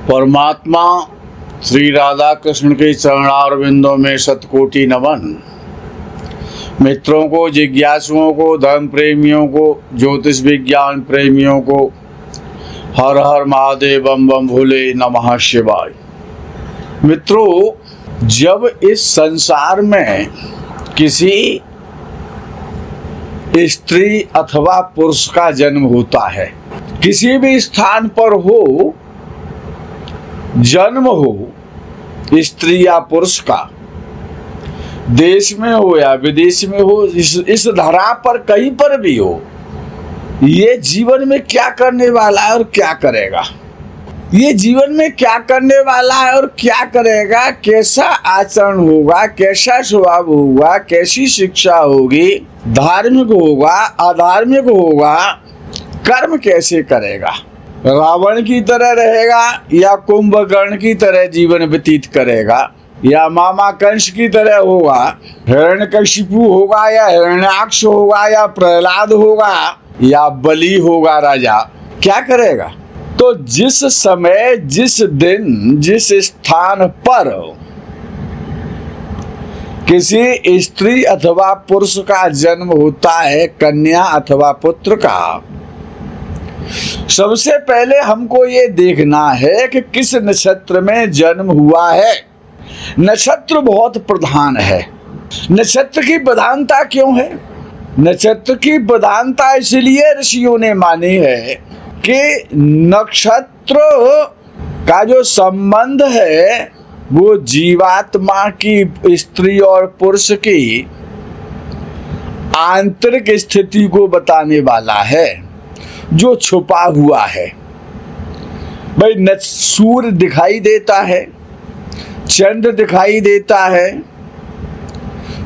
परमात्मा श्री राधा कृष्ण के चरणारविंदों में शतकोटि नमन। मित्रों को, जिज्ञासुओं को, धर्म प्रेमियों को, ज्योतिष विज्ञान प्रेमियों को हर हर महादेव, बम बम भोले, नमः शिवाय। मित्रों, जब इस संसार में किसी स्त्री अथवा पुरुष का जन्म होता है, किसी भी स्थान पर हो, जन्म हो स्त्री या पुरुष का, देश में हो या विदेश में हो, इस धरा पर कहीं पर भी हो, ये जीवन में क्या करने वाला है और क्या करेगा, ये जीवन में क्या करने वाला है और क्या करेगा, कैसा आचरण होगा, कैसा स्वभाव होगा, कैसी शिक्षा होगी, धार्मिक होगा, अधार्मिक होगा, कर्म कैसे करेगा, रावण की तरह रहेगा या कुंभकर्ण की तरह जीवन व्यतीत करेगा, या मामा कंस की तरह होगा, हिरण्यकशिपु होगा या हिरण्याक्ष होगा या प्रहलाद होगा या बलि होगा राजा, क्या करेगा। तो जिस समय, जिस दिन, जिस स्थान पर किसी स्त्री अथवा पुरुष का जन्म होता है, कन्या अथवा पुत्र का, सबसे पहले हमको ये देखना है कि किस नक्षत्र में जन्म हुआ है। नक्षत्र बहुत प्रधान है। नक्षत्र की प्रधानता क्यों है? नक्षत्र की प्रधानता इसलिए ऋषियों ने मानी है कि नक्षत्र का जो संबंध है वो जीवात्मा की, स्त्री और पुरुष की आंतरिक स्थिति को बताने वाला है, जो छुपा हुआ है। भाई, सूर्य दिखाई देता है, चंद्र दिखाई देता है,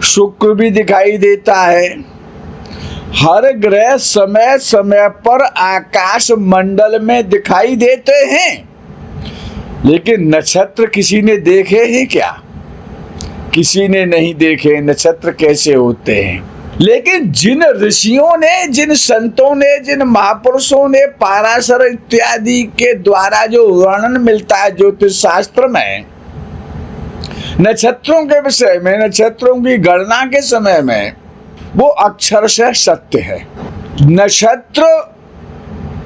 शुक्र भी दिखाई देता है, हर ग्रह समय समय पर आकाश मंडल में दिखाई देते हैं, लेकिन नक्षत्र किसी ने देखे हैं क्या? किसी ने नहीं देखे नक्षत्र कैसे होते हैं। लेकिन जिन ऋषियों ने, जिन संतों ने, जिन महापुरुषों ने पाराशर इत्यादि के द्वारा जो वर्णन मिलता है ज्योतिष शास्त्र में, नक्षत्रों के विषय में, नक्षत्रों की गणना के समय में, वो अक्षरशः सत्य है। नक्षत्र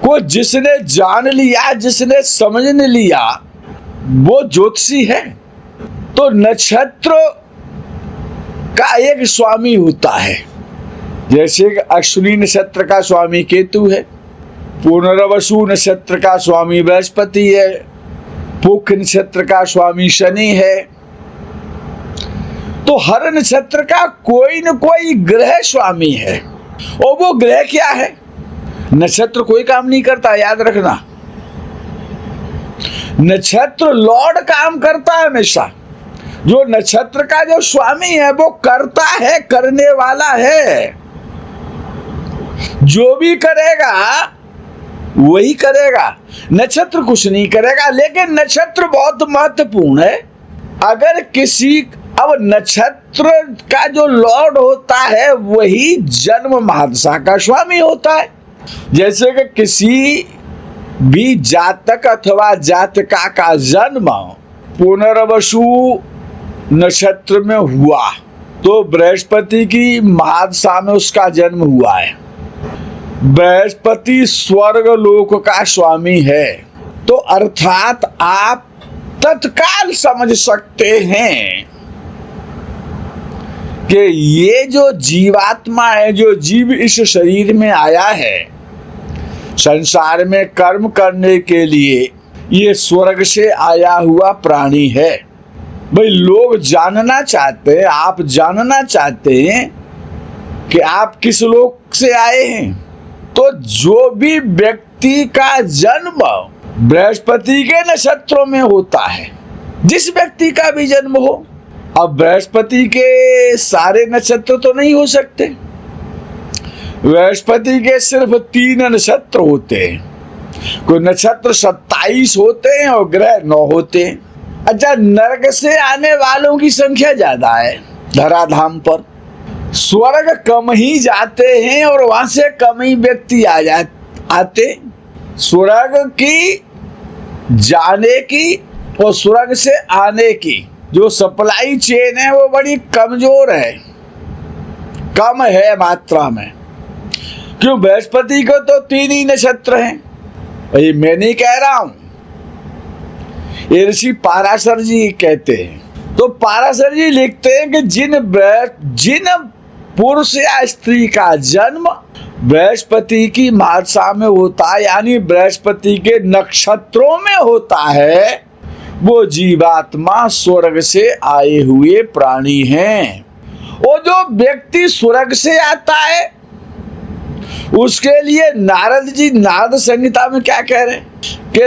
को जिसने जान लिया, जिसने समझ लिया, वो ज्योतिषी है। तो नक्षत्र का एक स्वामी होता है। जैसे कि अश्विनी नक्षत्र का स्वामी केतु है, पुनर्वसु नक्षत्र का स्वामी बृहस्पति है, पुष्य नक्षत्र का स्वामी शनि है। तो हर नक्षत्र का कोई न कोई ग्रह स्वामी है। और वो ग्रह क्या है? नक्षत्र कोई काम नहीं करता, याद रखना। नक्षत्र लॉर्ड काम करता है हमेशा। जो नक्षत्र का जो स्वामी है वो करता है, करने वाला है। जो भी करेगा वही करेगा, नक्षत्र कुछ नहीं करेगा। लेकिन नक्षत्र बहुत महत्वपूर्ण है। अगर किसी, अब नक्षत्र का जो लॉर्ड होता है वही जन्म महादशा का स्वामी होता है। जैसे कि किसी भी जातक अथवा जातिका का जन्म पुनर्वसु नक्षत्र में हुआ तो बृहस्पति की महादशा में उसका जन्म हुआ है। बृहस्पति स्वर्ग लोक का स्वामी है। तो अर्थात आप तत्काल समझ सकते हैं कि ये जो जीवात्मा है, जो जीव इस शरीर में आया है संसार में कर्म करने के लिए, ये स्वर्ग से आया हुआ प्राणी है। भाई, लोग जानना चाहते हैं, आप जानना चाहते हैं कि आप किस लोक से आए हैं। तो जो भी व्यक्ति का जन्म बृहस्पति के नक्षत्रों में होता है, जिस व्यक्ति का भी जन्म हो, अब बृहस्पति के सारे नक्षत्र तो नहीं हो सकते। बृहस्पति के सिर्फ 3 नक्षत्र होते हैं। कोई नक्षत्र 27 होते हैं और ग्रह 9 होते हैं। अच्छा, नरक से आने वालों की संख्या ज्यादा है धराधाम पर। स्वर्ग कम ही जाते हैं और वहां से कम ही व्यक्ति आते। स्वर्ग की जाने की और स्वर्ग से आने की जो सप्लाई चेन है वो बड़ी कमजोर है, कम है मात्रा में। क्यों? बृहस्पति को तो 3 ही नक्षत्र हैं। ये मैं नहीं कह रहा हूं, ये ऋषि पाराशर जी कहते हैं। तो पाराशर जी लिखते हैं कि जिन पुरुष या स्त्री का जन्म बृहस्पति की महादशा में होता है, यानी बृहस्पति के नक्षत्रों में होता है, वो जीवात्मा स्वर्ग से आए हुए प्राणी हैं। वो जो व्यक्ति स्वर्ग से आता है उसके लिए नारद जी नारद संहिता में क्या कह रहे हैं कि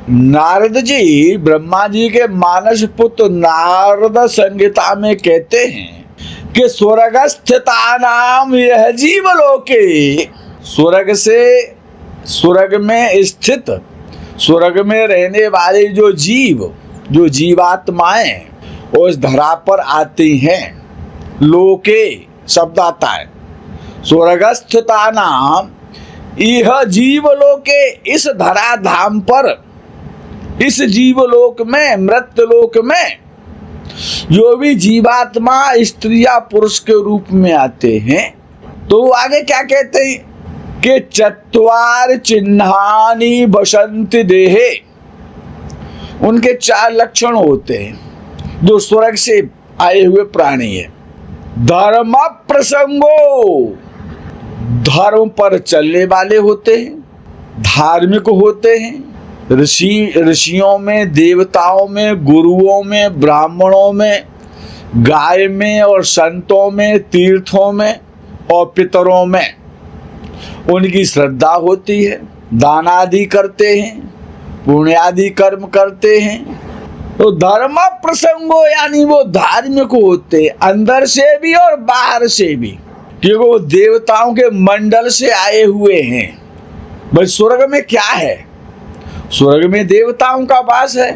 नारद जी ब्रह्मा जी के मानस पुत्र नारद संहिता में कहते हैं कि स्वर्गस्थितानाम यह जीवलोके, स्वर्ग में स्थित, स्वर्ग में रहने वाले जो जीवात्माएं उस धरा पर आती हैं। लोके शब्द आता है, स्वर्गस्थितानाम यह जीवलोके, इस धराधाम पर, इस जीवलोक में, मृत्युलोक में जो भी जीवात्मा स्त्री या पुरुष के रूप में आते हैं, तो वो आगे क्या कहते हैं कि चत्वार चिन्हानि बसंति देहे, उनके 4 लक्षण होते हैं जो स्वर्ग से आए हुए प्राणी है। धर्म प्रसंगो, धर्म पर चलने वाले होते हैं, धार्मिक होते हैं। ऋषियों में, देवताओं में, गुरुओं में, ब्राह्मणों में, गाय में और संतों में, तीर्थों में और पितरों में उनकी श्रद्धा होती है। दान आदि करते हैं, पुण्यादि कर्म करते हैं। तो धर्म प्रसंगो यानी वो धार्मिक होते हैं, अंदर से भी और बाहर से भी, क्योंकि वो देवताओं के मंडल से आए हुए हैं। भाई स्वर्ग में क्या है? स्वर्ग में देवताओं का वास है।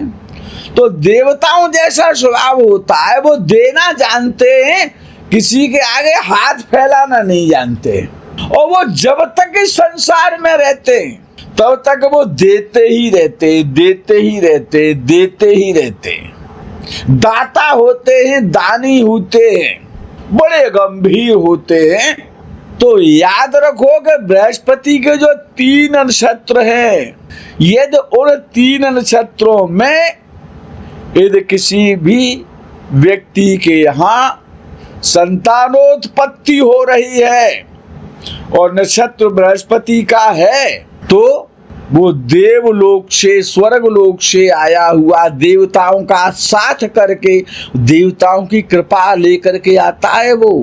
तो देवताओं जैसा स्वभाव होता है, वो देना जानते हैं, किसी के आगे हाथ फैलाना नहीं जानते। और वो जब तक इस संसार में रहते हैं तब तक वो देते ही रहते, देते ही रहते, देते ही रहते। दाता होते हैं, दानी होते हैं, बड़े गंभीर होते हैं। तो याद रखो कि बृहस्पति के जो 3 नक्षत्र हैं, यदि उन 3 नक्षत्रों में यदि किसी भी व्यक्ति के यहाँ संतानोत्पत्ति हो रही है और नक्षत्र बृहस्पति का है, तो वो देवलोक से, स्वर्ग लोक से आया हुआ देवताओं का साथ करके, देवताओं की कृपा लेकर के आता है वो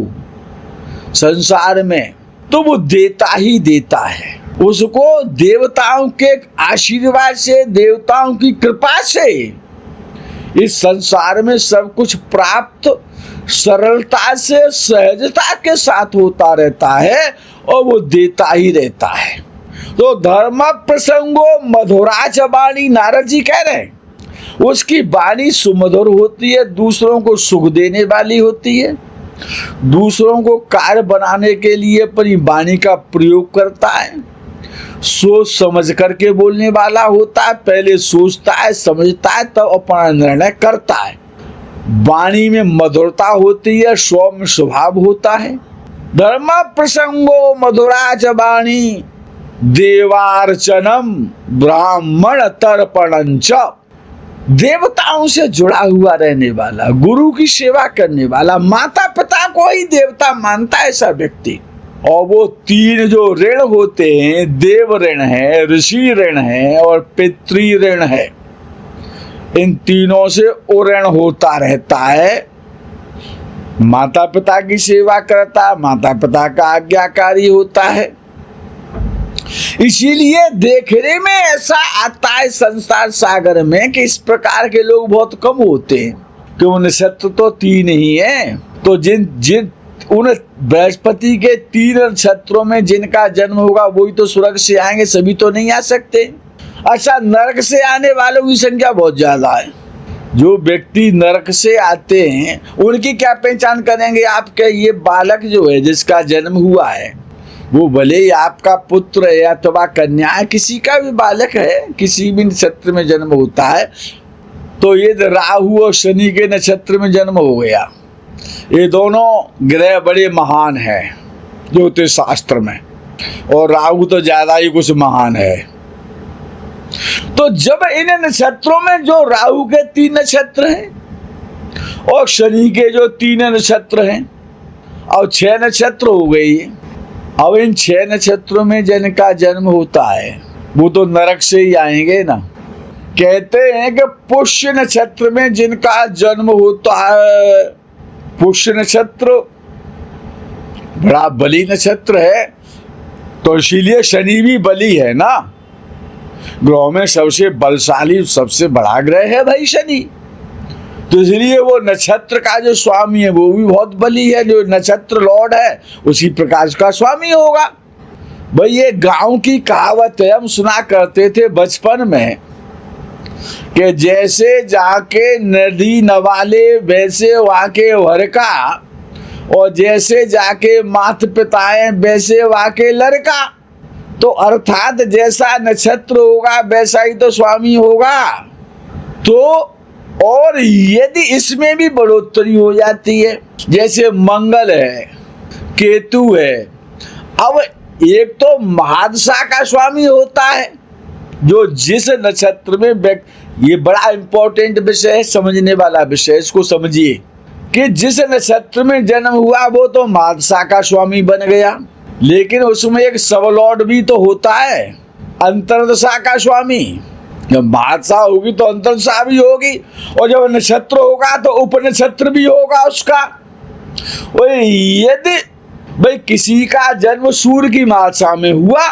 संसार में। तो वो देता ही देता है, उसको देवताओं के आशीर्वाद से, देवताओं की कृपा से इस संसार में सब कुछ प्राप्त सरलता से, सहजता के साथ होता रहता है और वो देता ही रहता है। तो धर्म प्रसंगो मधुराच वाणी, नारद जी कह रहे हैं, उसकी वाणी सुमधुर होती है, दूसरों को सुख देने वाली होती है, दूसरों को कार्य बनाने के लिए अपनी वाणी का प्रयोग करता है, सोच समझ करके बोलने वाला होता है, पहले सोचता है, समझता है, तब अपना निर्णय करता है। वाणी में मधुरता होती है, सौम्य स्वभाव होता है। धर्म प्रसंगो मधुराच वाणी देवार्चनम ब्राह्मण तर्पणंच, देवताओं से जुड़ा हुआ रहने वाला, गुरु की सेवा करने वाला, माता पिता को ही देवता मानता है ऐसा व्यक्ति। और वो 3 जो ऋण होते हैं, देव ऋण है, ऋषि ऋण है और पितृ ऋण है, इन तीनों से ऋण होता रहता है। माता पिता की सेवा करता है, माता पिता का आज्ञाकारी होता है। इसीलिए देखने में ऐसा आता है संसार सागर में कि इस प्रकार के लोग बहुत कम होते हैं, क्यों? नक्षत्र तो 3 ही है। तो जिन उन बृहस्पति के 3 नक्षत्रों में जिनका जन्म होगा वही तो स्वर्ग से आएंगे, सभी तो नहीं आ सकते। अच्छा, नरक से आने वालों की संख्या बहुत ज्यादा है। जो व्यक्ति नरक से आते हैं उनकी क्या पहचान करेंगे आप? क्या ये बालक जो है जिसका जन्म हुआ है, वो भले ही आपका पुत्र है अथवा कन्या है, किसी का भी बालक है, किसी भी नक्षत्र में जन्म होता है, तो ये राहु और शनि के नक्षत्र में जन्म हो गया। ये दोनों ग्रह बड़े महान हैं ज्योतिष शास्त्र में, और राहु तो ज्यादा ही कुछ महान है। तो जब इन नक्षत्रों में जो राहु के 3 नक्षत्र हैं और शनि के जो 3 नक्षत्र हैं और 6 नक्षत्र हो गई, अब इन 6 नक्षत्रों में जिनका जन्म होता है वो तो नरक से ही आएंगे ना। कहते हैं कि पुष्य नक्षत्र में जिनका जन्म होता है, पुष्य नक्षत्र बड़ा बली नक्षत्र है, तो इसीलिए शनि भी बली है ना। ग्रहों में सबसे बलशाली सबसे बड़ा ग्रह है भाई शनि, तो इसलिए वो नक्षत्र का जो स्वामी है वो भी बहुत बली है। जो नक्षत्र लॉर्ड है उसी प्रकाश का स्वामी होगा। भाई ये गांव की कहावत है, हम सुना करते थे बचपन में कि जैसे जाके नदी नवाले वैसे वहाँ के वरका, और जैसे जाके मात पिताएं वैसे वहाँ के लड़का। तो अर्थात जैसा नक्षत्र होगा वैसा ही तो स्वामी होगा। तो और यदि इसमें भी बढ़ोतरी हो जाती है, जैसे मंगल है, केतु है, अब एक तो महादशा का स्वामी होता है जो जिस नक्षत्र में, ये बड़ा इंपॉर्टेंट विषय है, समझने वाला विषय, इसको समझिए कि जिस नक्षत्र में जन्म हुआ वो तो महादशा का स्वामी बन गया, लेकिन उसमें एक सबलॉर्ड भी तो होता है अंतरदशा का स्वामी। जब महादशा होगी तो अंतरदशा भी होगी, और जब नक्षत्र होगा तो उपनक्षत्र भी होगा उसका। यदि भाई किसी का जन्म सूर्य की महादशा में हुआ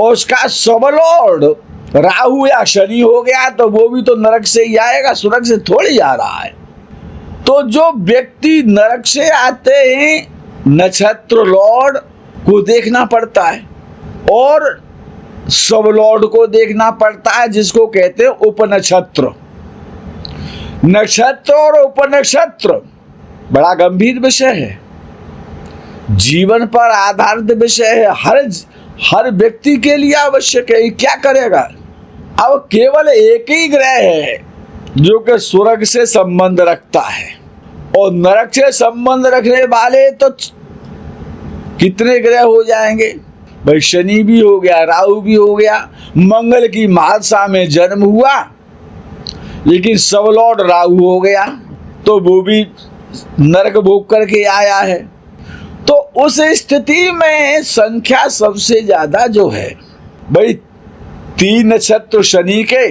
और उसका सबलॉर्ड राहु या शनि हो गया तो वो भी तो नरक से ही आएगा, स्वर्ग से थोड़ी आ रहा है। तो जो व्यक्ति नरक से आते हैं, नक्षत्र लॉर्ड को देखना पड़ता है और सब लॉर्ड को देखना पड़ता है, जिसको कहते हैं उपनक्षत्र। नक्षत्र और उपनक्षत्र बड़ा गंभीर विषय है, जीवन पर आधारित विषय है, हर व्यक्ति के लिए आवश्यक है। क्या करेगा? अब केवल एक ही ग्रह है जो कि स्वर्ग से संबंध रखता है, और नरक से संबंध रखने वाले तो कितने ग्रह हो जाएंगे भाई। शनि भी हो गया, राहु भी हो गया, मंगल की महादशा में जन्म हुआ लेकिन सबलॉर्ड राहु हो गया तो वो भी नरक भोग करके आया है। तो उस स्थिति में संख्या सबसे ज्यादा जो है भाई 3 नक्षत्र शनि के,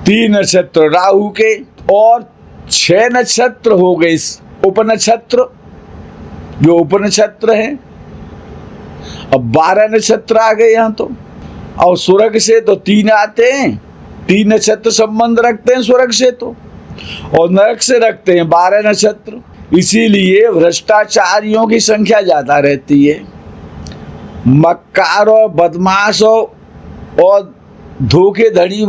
3 नक्षत्र राहु के, और 6 नक्षत्र हो गए उपनक्षत्र जो उपनक्षत्र है। अब 12 नक्षत्र आ गए यहाँ तो, और स्वर्ग से तो 3 आते हैं, 3 नक्षत्र संबंध रखते हैं स्वर्ग से तो, और नरक से रखते हैं 12 नक्षत्र। इसीलिए भ्रष्टाचारियों की संख्या ज्यादा रहती है, मक्कार और बदमाश और धोखेधड़ी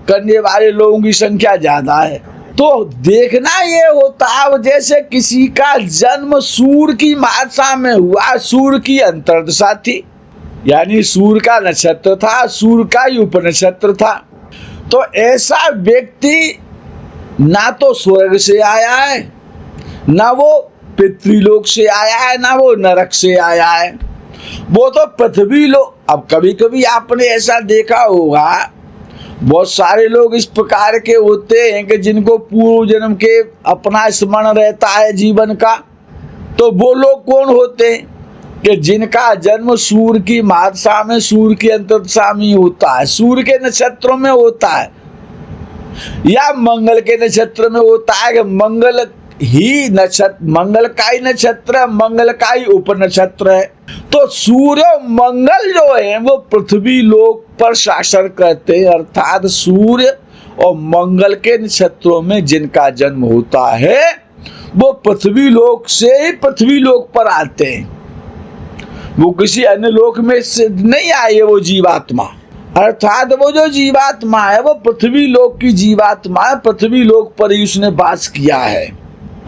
करने वाले लोगों की संख्या ज्यादा है। तो देखना ये होता है जैसे किसी का जन्म सूर्य की महादशा में हुआ, सूर्य की अंतर्दशा थी, यानी सूर्य का नक्षत्र था, सूर्य का ही उपनक्षत्र था। तो ऐसा व्यक्ति ना तो स्वर्ग से आया है, ना वो पितृलोक से आया है, ना वो नरक से आया है, वो तो पृथ्वी लोक। अब कभी कभी आपने ऐसा देखा होगा, बहुत सारे लोग इस प्रकार के होते हैं कि जिनको पूर्व जन्म के अपना स्मरण रहता है जीवन का। तो वो लोग कौन होते हैं कि जिनका जन्म सूर्य की महादशा में, सूर्य की अंतर्दशा में होता है, सूर्य के नक्षत्रों में होता है, या मंगल के नक्षत्र में होता है कि मंगल ही नक्षत्र, मंगल का ही नक्षत्र, मंगल का ही उपनक्षत्र है। तो सूर्य मंगल जो है वो पृथ्वी लोक पर शासन करते हैं, अर्थात सूर्य और मंगल के नक्षत्रों में जिनका जन्म होता है वो पृथ्वी लोक से ही पृथ्वी लोक पर आते हैं, वो किसी अन्य लोक में से नहीं आए। वो जीवात्मा, अर्थात वो जो जीवात्मा है वो पृथ्वी लोक की जीवात्मा है, पृथ्वी लोक पर ही उसने वास किया है।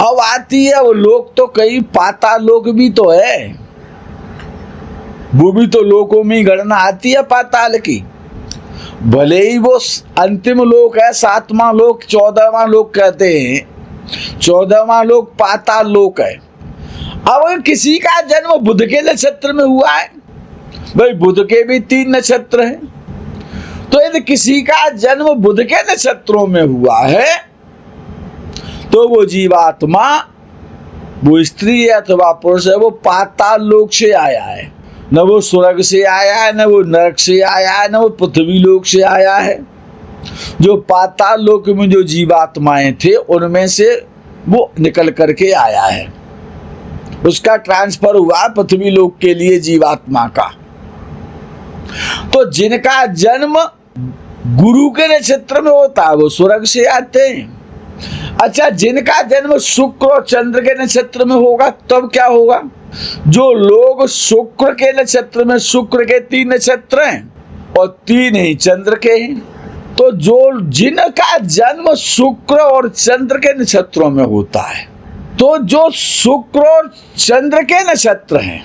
अब आती है वो लोक तो कई पाताल लोक भी तो है, वो भी तो लोकों में गणना आती है पाताल की। भले ही वो अंतिम लोक है, 7वां लोक, 14वां लोक कहते हैं, 14वां लोक पाताल लोक है। अब किसी का जन्म बुध के नक्षत्र में हुआ है, भाई बुध के भी 3 नक्षत्र हैं, तो यदि किसी का जन्म बुध के नक्षत्रों में हुआ है तो वो जीवात्मा, वो स्त्री अथवा पुरुष है, वो पाताल लोक से आया है। न वो स्वर्ग से आया है, न वो नरक से आया है, न वो पृथ्वी लोक से आया है। जो पाताल लोक में जो जीवात्माएं थे उनमें से वो निकल करके आया है, उसका ट्रांसफर हुआ पृथ्वी लोक के लिए जीवात्मा का। तो जिनका जन्म गुरु के नक्षत्र में होता है वो स्वर्ग से आते हैं। अच्छा, जिनका जन्म शुक्र और चंद्र के नक्षत्र में होगा तब क्या होगा? जो लोग शुक्र के नक्षत्र में, शुक्र के 3 नक्षत्र हैं और 3 ही चंद्र के हैं, तो जो जिनका जन्म शुक्र और चंद्र के नक्षत्रों में होता है, तो जो शुक्र और चंद्र के नक्षत्र हैं,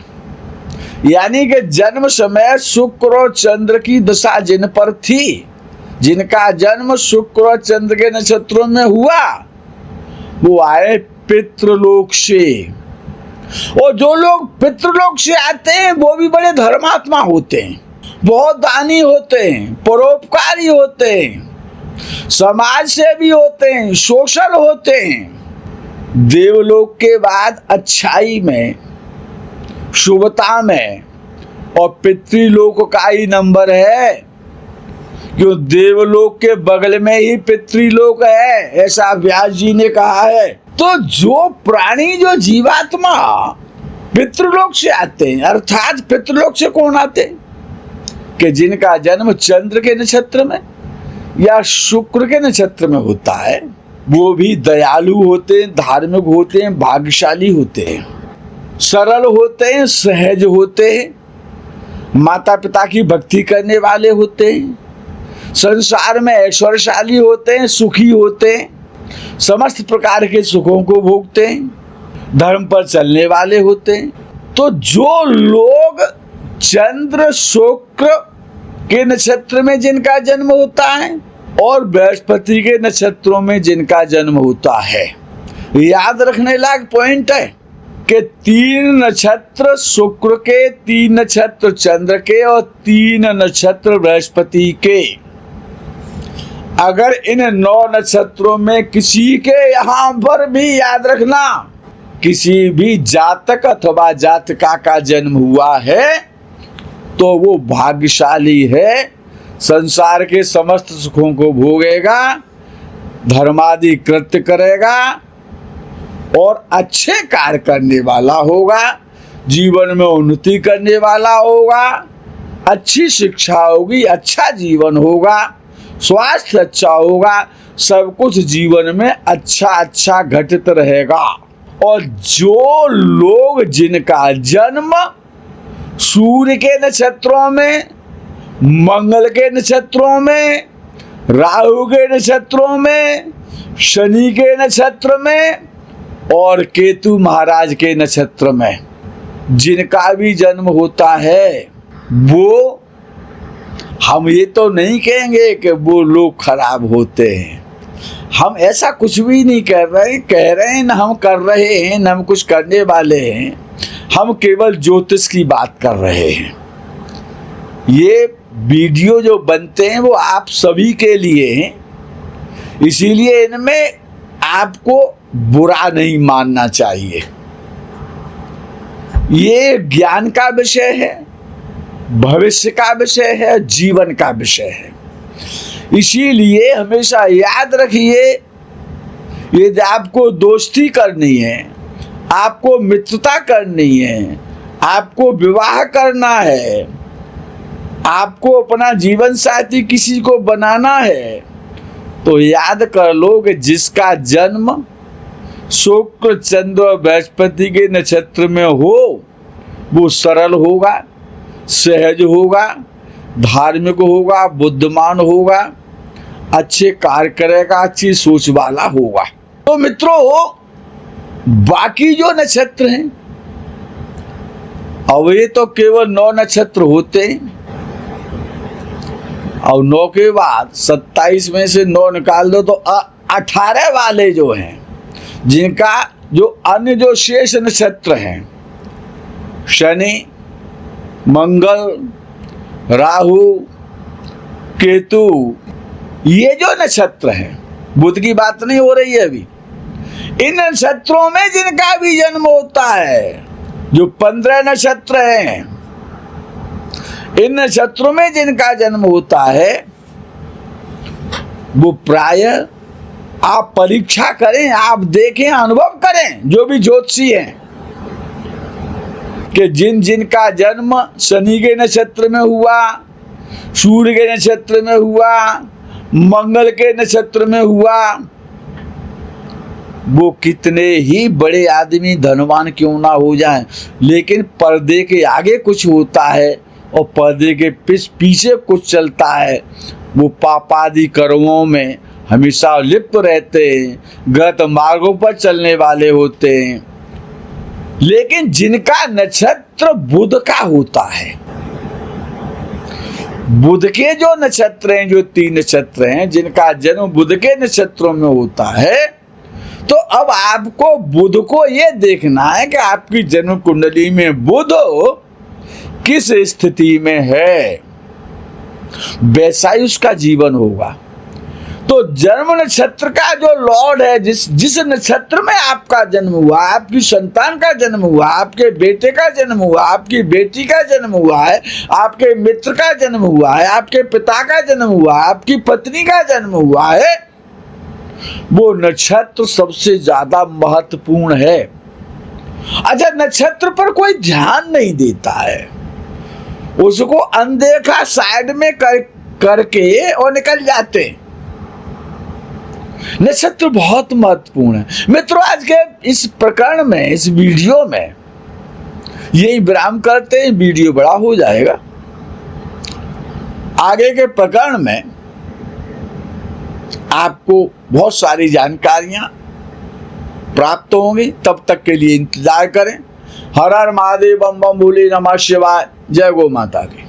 यानी कि जन्म समय शुक्र और चंद्र की दशा जिन पर थी, जिनका जन्म शुक्र और चंद्र के नक्षत्रों में हुआ, वो आए पितृलोक से। और जो लोग पितृलोक से आते हैं वो भी बड़े धर्मात्मा होते हैं, बहुत दानी होते हैं, परोपकारी होते हैं, समाज सेवी होते हैं, सोशल होते हैं। देवलोक के बाद अच्छाई में, शुभता में और पितृलोक का ही नंबर है, क्यों देवलोक के बगल में ही पितृलोक है, ऐसा व्यास जी ने कहा है। तो जो प्राणी, जो जीवात्मा पितृलोक से आते हैं, अर्थात पितृलोक से कौन आते हैं? कि जिनका जन्म चंद्र के नक्षत्र में या शुक्र के नक्षत्र में होता है, वो भी दयालु होते हैं, धार्मिक होते हैं, भाग्यशाली होते हैं, सरल होते हैं, सहज होते हैं, माता पिता की भक्ति करने वाले होते हैं, संसार में ऐश्वर्यशाली होते हैं, सुखी होते हैं, समस्त प्रकार के सुखों को भोगते हैं, धर्म पर चलने वाले होते हैं। तो जो लोग चंद्र शुक्र के नक्षत्र में जिनका जन्म होता है और बृहस्पति के नक्षत्रों में जिनका जन्म होता है, याद रखने लायक पॉइंट है कि 3 नक्षत्र शुक्र के, 3 नक्षत्र चंद्र के और 3 नक्षत्र बृहस्पति के। अगर इन 9 नक्षत्रों में किसी के यहाँ पर भी, याद रखना, किसी भी जातक अथवा जातिका का जन्म हुआ है तो वो भाग्यशाली है, संसार के समस्त सुखों को भोगेगा, धर्मादि कृत्य करेगा और अच्छे कार्य करने वाला होगा, जीवन में उन्नति करने वाला होगा, अच्छी शिक्षा होगी, अच्छा जीवन होगा, स्वास्थ्य अच्छा होगा, सब कुछ जीवन में अच्छा अच्छा घटित रहेगा। और जो लोग जिनका जन्म सूर्य के नक्षत्रों में, मंगल के नक्षत्रों में, राहु के नक्षत्रों में, शनि के नक्षत्र में और केतु महाराज के नक्षत्र में जिनका भी जन्म होता है, वो, हम ये तो नहीं कहेंगे कि वो लोग खराब होते हैं, हम ऐसा कुछ भी नहीं कह रहे हैं, ना हम कर रहे हैं, ना हम कुछ करने वाले हैं, हम केवल ज्योतिष की बात कर रहे हैं। ये वीडियो जो बनते हैं वो आप सभी के लिए हैं, इसीलिए इनमें आपको बुरा नहीं मानना चाहिए। ये ज्ञान का विषय है, भविष्य का विषय है, जीवन का विषय है। इसीलिए हमेशा याद रखिए, यदि आपको दोस्ती करनी है, आपको मित्रता करनी है, आपको विवाह करना है, आपको अपना जीवन साथी किसी को बनाना है, तो याद कर लो कि जिसका जन्म शुक्र चंद्र और बृहस्पति के नक्षत्र में हो वो सरल होगा, सहज होगा, धार्मिक होगा, बुद्धिमान होगा, अच्छे कार्य करेगा, अच्छी सोच वाला होगा। तो मित्रों, बाकी जो नक्षत्र हैं अब ये तो केवल 9 नक्षत्र होते हैं, और 9 के बाद 27 में से 9 निकाल दो तो 18 वाले जो हैं, जिनका जो अन्य जो शेष नक्षत्र हैं, शनि, मंगल, राहु, केतु, ये जो नक्षत्र हैं, बुध की बात नहीं हो रही है अभी, इन नक्षत्रों में जिनका भी जन्म होता है, जो 15 नक्षत्र हैं, इन नक्षत्रों में जिनका जन्म होता है, वो प्रायः आप परीक्षा करें, आप देखें, अनुभव करें, जो भी ज्योतिषी हैं, कि जिनका जन्म शनि के नक्षत्र में हुआ, सूर्य के नक्षत्र में हुआ, मंगल के नक्षत्र में हुआ, वो कितने ही बड़े आदमी धनवान क्यों ना हो जाएं, लेकिन पर्दे के आगे कुछ होता है और पर्दे के पीछे कुछ चलता है। वो पापादि कर्मों में हमेशा लिप्त रहते हैं, गलत मार्गों पर चलने वाले होते हैं। लेकिन जिनका नक्षत्र बुध का होता है, बुध के जो नक्षत्र हैं, जो 3 नक्षत्र हैं, जिनका जन्म बुध के नक्षत्रों में होता है, तो अब आपको बुध को ये देखना है कि आपकी जन्म कुंडली में बुध किस स्थिति में है, वैसा ही उसका जीवन होगा। तो जन्म नक्षत्र का जो लॉर्ड है, जिस नक्षत्र में आपका जन्म हुआ, आपकी संतान का जन्म हुआ, आपके बेटे का जन्म हुआ, आपकी बेटी का जन्म हुआ है, आपके मित्र का जन्म हुआ है, आपके पिता का जन्म हुआ है, आपकी पत्नी का जन्म हुआ है, वो नक्षत्र सबसे ज्यादा महत्वपूर्ण है। अच्छा, नक्षत्र पर कोई ध्यान नहीं देता है, उसको अनदेखा साइड में करके और निकल जाते हैं। नक्षत्र बहुत महत्वपूर्ण है मित्रों। आज के इस प्रकरण में, इस वीडियो में यही विराम करते हैं, वीडियो बड़ा हो जाएगा। आगे के प्रकरण में आपको बहुत सारी जानकारियां प्राप्त होंगी, तब तक के लिए इंतजार करें। हर हर महादेव, बम बम भोले, नमः शिवाय, जय गौ माता की।